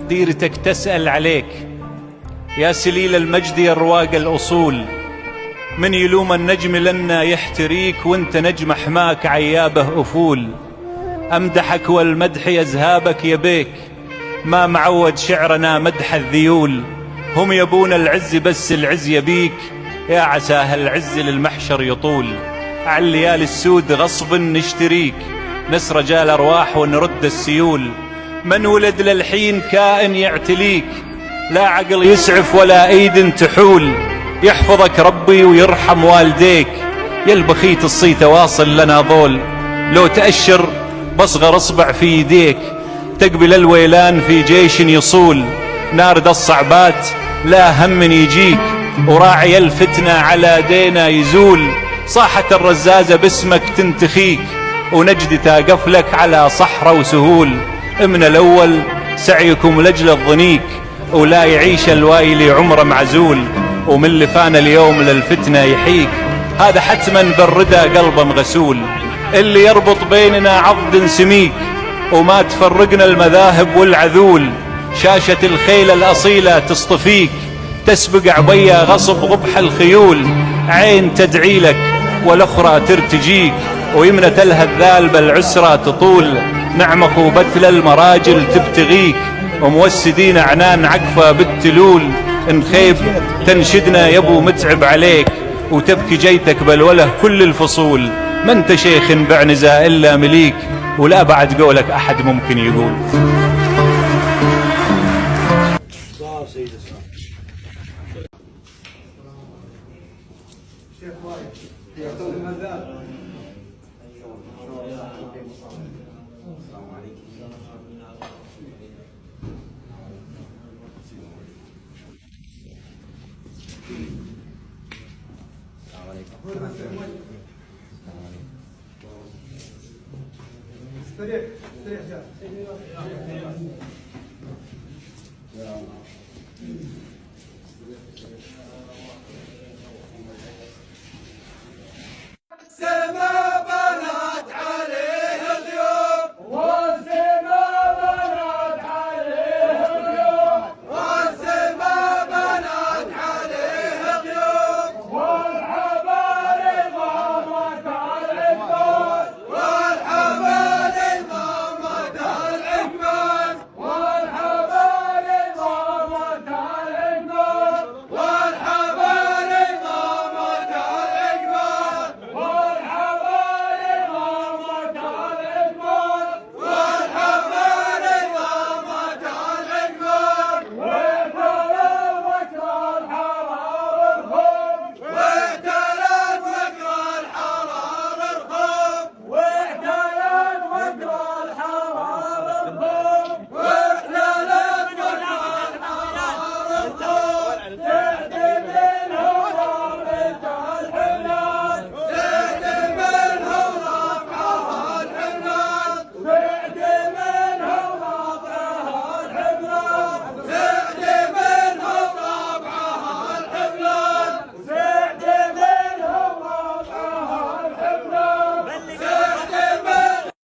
ديرتك تسأل عليك يا سليل المجد يا رواق الأصول، من يلوم النجم لنا يحتريك وانت نجم حماك عيابه أفول. أمدحك والمدح يزهابك يبيك، ما معود شعرنا مدح الذيول. هم يبون العز بس العز يبيك، يا عسى هالعز للمحشر يطول. عالليالي السود غصب نشتريك، نس رجال أرواح ونرد السيول. من ولد للحين كائن يعتليك، لا عقل يسعف ولا ايد تحول. يحفظك ربي ويرحم والديك، يا البخيت الصيت واصل لنا ظول. لو تأشر بصغر اصبع في يديك، تقبل الويلان في جيش يصول. نارد الصعبات لا هم يجيك، وراعي الفتنة على دينا يزول. صاحة الرزازة باسمك تنتخيك، ونجد تاقف لك على صحرة وسهول. من الأول سعيكم لجل الضنيك، ولا يعيش الوايلي عمره معزول. ومن اللي فان اليوم للفتنة يحيك، هذا حتما بالردى قلبه مغسول. اللي يربط بيننا عضد سميك، وما تفرقنا المذاهب والعذول. شاشة الخيل الأصيلة تصطفيك، تسبق عبية غصب غبح الخيول. عين تدعي لك والأخرى ترتجيك، ويمنة الهذال بالعسرة تطول. نعم أخو بتل المراجل تبتغيك، وموسدين عنان عقفة بالتلول. إن خيب تنشدنا يبو متعب عليك، وتبكي جيتك بالوله كل الفصول. ما انت شيخ بعنزة إلا مليك، ولا بعد قولك أحد ممكن يقول. استريح استريح